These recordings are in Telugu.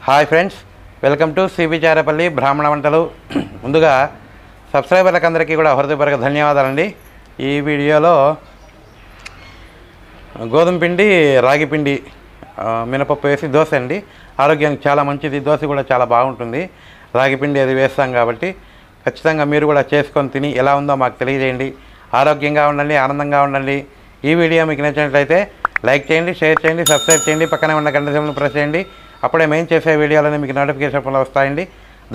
Hi friends, welcome to cbcharepalli bramhanavantalu. ముందుగా సబ్స్క్రైబర్లకు అందరికీ కూడా హృదయపూర్వక ధన్యవాదాలండి. ఈ వీడియోలో గోధుమ పిండి, రాగి పిండి, మినపప్పు వేసి దోశ అండి. ఆరోగ్యానికి చాలా మంచిది. దోశ కూడా చాలా బాగుంటుంది. రాగి పిండి అది వేస్తాం కాబట్టి ఖచ్చితంగా మీరు కూడా చేసుకొని తిని ఎలా ఉందో మాకు తెలియజేయండి. ఆరోగ్యంగా ఉండండి, ఆనందంగా ఉండండి. ఈ వీడియో మీకు నచ్చినట్లయితే లైక్ చేయండి, షేర్ చేయండి, సబ్స్క్రైబ్ చేయండి, పక్కనే ఉన్న గంట సింబల్ని ప్రెస్ చేయండి. అప్పుడే మేము చేసే వీడియోలని మీకు నోటిఫికేషన్ వస్తాయండి.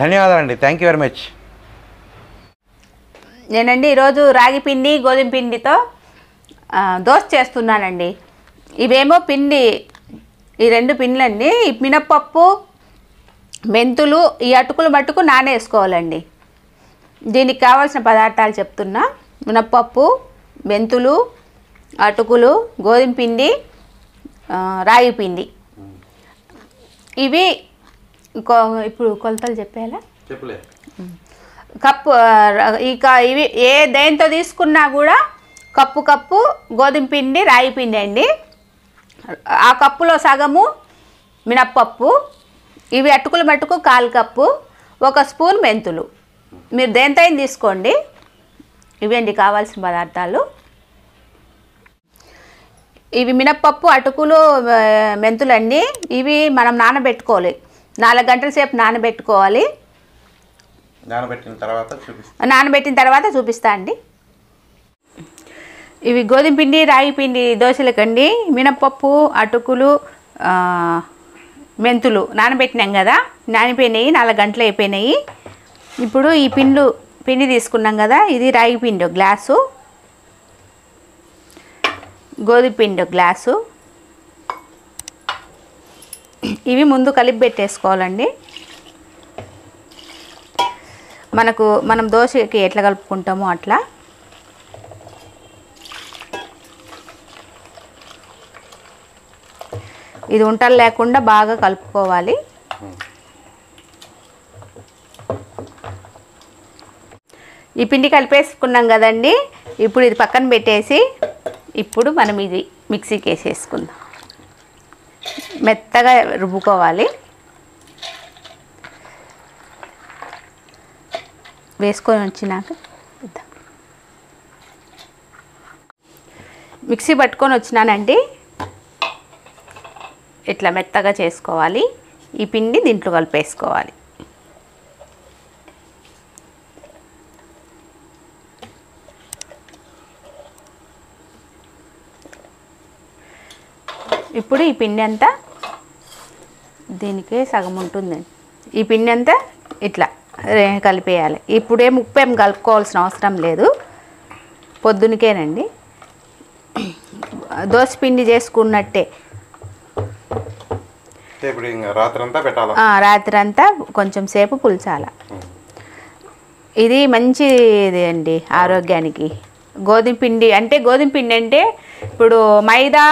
ధన్యవాదాలండి. Thank you very much. నేనండి ఈరోజు రాగి పిండి, గోధుమ పిండితో దోశ చేస్తున్నానండి. ఇవేమో పిండి, ఈ రెండు పిండ్లండి. మినప్పప్పు, మెంతులు, ఈ అటుకులు మట్టుకు నానేసుకోవాలండి. దీనికి కావాల్సిన పదార్థాలు చెప్తున్నా. మినప్పప్పు, మెంతులు, అటుకులు, గోధుమ పిండి, రాగి పిండి. ఇవి ఇప్పుడు కొలతలు చెప్పేలా చెప్పలే. కప్పు ఇవి ఏ దేంతో తీసుకున్నా కూడా కప్పు గోధుమ పిండి, రాగి పిండి అండి. ఆ కప్పులో సగము మినప్పప్పు, ఇవి అటుకులు మట్టుకు 1/4 కప్పు, 1 స్పూన్ మెంతులు. మీరు దేంతో తీసుకోండి. ఇవండి కావాల్సిన పదార్థాలు. ఇవి మినప్పప్పు, అటుకులు, మెంతులు అండి. ఇవి మనం నానబెట్టుకోవాలి. 4 గంటల సేపు నానబెట్టుకోవాలి. నానబెట్టిన తర్వాత చూపిస్తా అండి. ఇవి గోధుమ పిండి, రాగి పిండి దోశలకండి. మినప్పప్పు, అటుకులు, మెంతులు నానబెట్టినాం కదా, నానిపోయినాయి. 4 గంటలు అయిపోయినాయి. ఇప్పుడు ఈ పిండి తీసుకున్నాం కదా, ఇది రాగి పిండి 1 గ్లాసు, గోధుమ పిండి 1 గ్లాసు. ఇవి ముందు కలిపి పెట్టేసుకోవాలండి. మనం దోశకి ఎట్లా కలుపుకుంటామో అట్లా. ఇది ఉంటలు లేకుండా బాగా కలుపుకోవాలి. ఈ పిండి కలిపేసుకున్నాం కదండి. ఇప్పుడు ఇది పక్కన పెట్టేసి ఇప్పుడు మనం ఇది మిక్సీకి వేసేసుకుందాం. మెత్తగా రుబ్బుకోవాలి. వేసుకొని వచ్చినాక మిక్సీ పట్టుకొని వచ్చినానండి. ఇట్లా మెత్తగా చేసుకోవాలి. ఈ పిండి దీంట్లో కలిపేసుకోవాలి. ఇప్పుడు ఈ పిండి అంతా దీనికే సగం ఉంటుందండి. ఈ పిండి అంతా ఇట్లా కలిపేయాలి. ఇప్పుడేం ఉప్పు ఏం కలుపుకోవాల్సిన అవసరం లేదు, పొద్దునకేనండి. దోశ పిండి చేసుకున్నట్టే రాత్రంతా కొంచెం సేపు పుల్చాల. ఇది మంచిది అండి ఆరోగ్యానికి. గోధుమ పిండి అంటే ఇప్పుడు మైదా,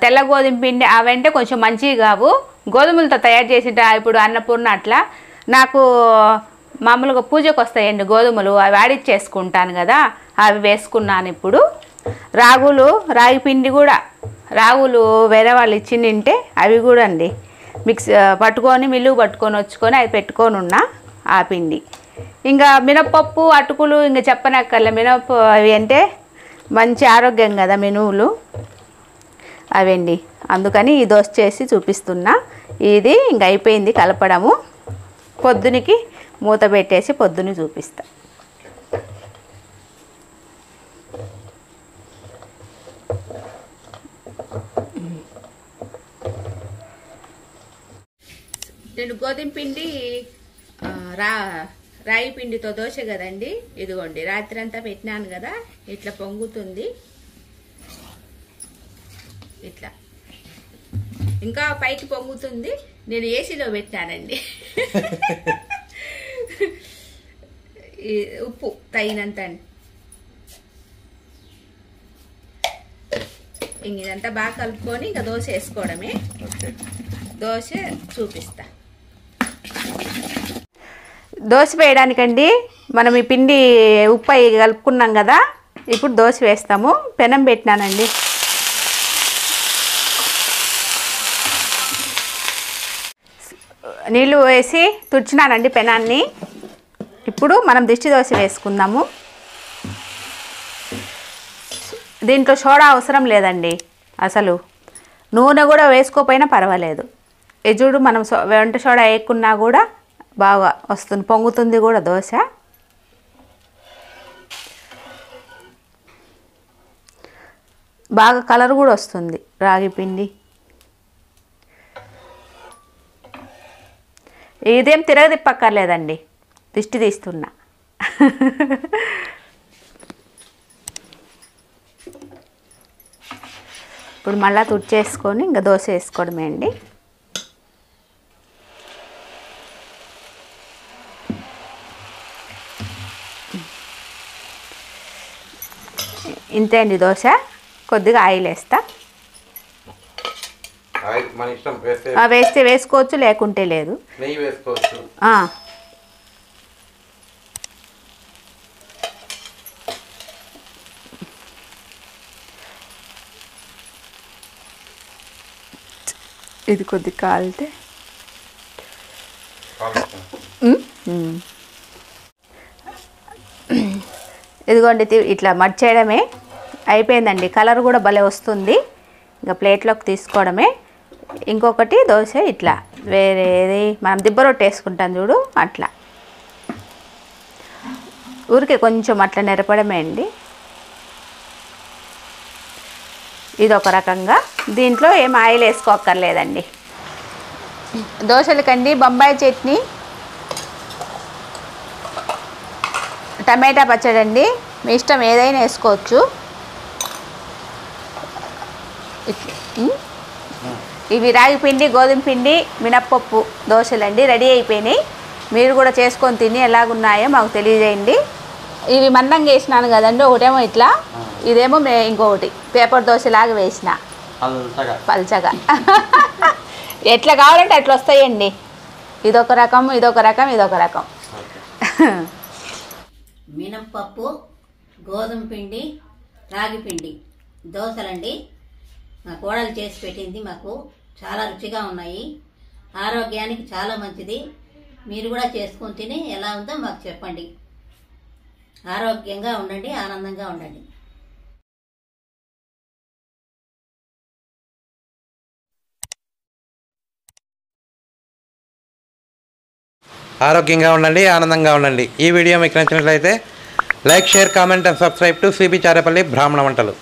తెల్ల గోధుమ పిండి అవంటే కొంచెం మంచివి కావు. గోధుమలతో తయారు చేసి ఇప్పుడు అన్నపూర్ణ అట్లా నాకు మామూలుగా పూజకు వస్తాయండి గోధుమలు, అవి ఆడిచ్చేసుకుంటాను కదా, అవి వేసుకున్నాను. ఇప్పుడు రాగి పిండి కూడా రాగులు వేరే వాళ్ళు ఇచ్చి తింటే అవి కూడా అండి పట్టుకొని మిల్లుకు పట్టుకొని వచ్చుకొని అవి పెట్టుకొని ఉన్నా ఆ పిండి. ఇంకా మినప్పప్పు, అటుకులు ఇంకా చెప్పనక్కర్లే. అవి అంటే మంచి ఆరోగ్యం కదా మినువులు అవండి. అందుకని ఈ దోశ చేసి చూపిస్తున్నా. ఇది ఇంక అయిపోయింది కలపడము. పొద్దునికి మూత పెట్టేసి పొద్దుని చూపిస్తా. నేను గోధుమ పిండి, రాగి పిండితో దోశ కదండి. ఇదిగోండి రాత్రి అంతా పెట్టినాను కదా, ఇట్లా పొంగుతుంది. ఇట్లా ఇంకా పైకి పొంగుతుంది. నేను ఏసీలో పెట్టానండి. ఉప్పు తగినంత అండి. ఇదంతా బాగా కలుపుకొని ఇంకా దోశ వేసుకోవడమే. దోశ చూపిస్తా. దోశ వేయడానికండి మనం ఈ పిండి ఉప్పు కలుపుకున్నాం కదా, ఇప్పుడు దోశ వేస్తాము. పెనం పెట్టినానండి. నీళ్ళు వేసి తుడిచినానండి పెనాన్ని. ఇప్పుడు మనం దిష్టి దోశ వేసుకుందాము. దీంట్లో సోడా అవసరం లేదండి అసలు. నూనె కూడా వేసుకోకపోయినా పర్వాలేదు. ఇది చూడు, మనం వంట సోడా వేయకున్నా కూడా బాగా వస్తుంది, పొంగుతుంది కూడా దోశ. బాగా కలర్ కూడా వస్తుంది రాగి పిండి. ఇదేం తిరగదిప్పక్కర్లేదండి, దిష్టి తీస్తున్నా. ఇప్పుడు మళ్ళీ తుడిచేసుకొని ఇంకా దోశ వేసుకోవడమే అండి. ఇంతే అండి దోశ. కొద్దిగా ఆయిల్ వేస్తా. మన ఇష్టం, వేస్తే వేసుకోవచ్చు, లేకుంటే లేదు. నెయ్యి వేసుకోవచ్చు. ఇది కొద్దిగా కాలితే ఇదిగోండి, ఇట్లా మర్చేయడమే. అయిపోయిందండి. కలర్ కూడా భలే వస్తుంది. ఇంకా ప్లేట్లోకి తీసుకోవడమే. ఇంకొకటి దోశ ఇట్లా వేరేది మనం దిబ్బ రొట్టె వేసుకుంటాం చూడు, అట్లా ఊరికే కొంచెం అట్లా నెరపడమే అండి. ఇది ఒక రకంగా. దీంట్లో ఏం ఆయిల్ వేసుకోక్కర్లేదండి. దోశలకండి బొంబాయి చట్నీ, టమాటా పచ్చడి అండి, మీ ఇష్టం ఏదైనా వేసుకోవచ్చు. ఇవి రాగి పిండి, గోధుమ పిండి, మినప్పప్పు దోశలండి రెడీ అయిపోయినాయి. మీరు కూడా చేసుకొని తిని ఎలాగున్నాయో మాకు తెలియజేయండి. ఇవి మందంగా వేసినాను కదండి, ఒకటేమో ఇట్లా, ఇదేమో ఇంకొకటి పేపర్ దోశలాగా వేసిన పల్చగా. ఎట్లా కావాలంటే అట్లా వస్తాయండి. ఇదొక రకం, ఇదొక రకం, ఇదొక రకం. మినప్పప్పు, గోధుమ పిండి, రాగి పిండి దోశలండి. మా కోడలు చేసి పెట్టింది. మాకు చాలా రుచిగా ఉన్నాయి. ఆరోగ్యానికి చాలా మంచిది. మీరు కూడా చేసుకొని తిని ఎలా ఉందో మాకు చెప్పండి. ఆరోగ్యంగా ఉండండి, ఆనందంగా ఉండండి. ఆరోగ్యంగా ఉండండి, ఆనందంగా ఉండండి. ఈ వీడియో మీకు నచ్చినట్లయితే like, share, comment and subscribe to cbcharepalli బ్రాహ్మణ వంటలు.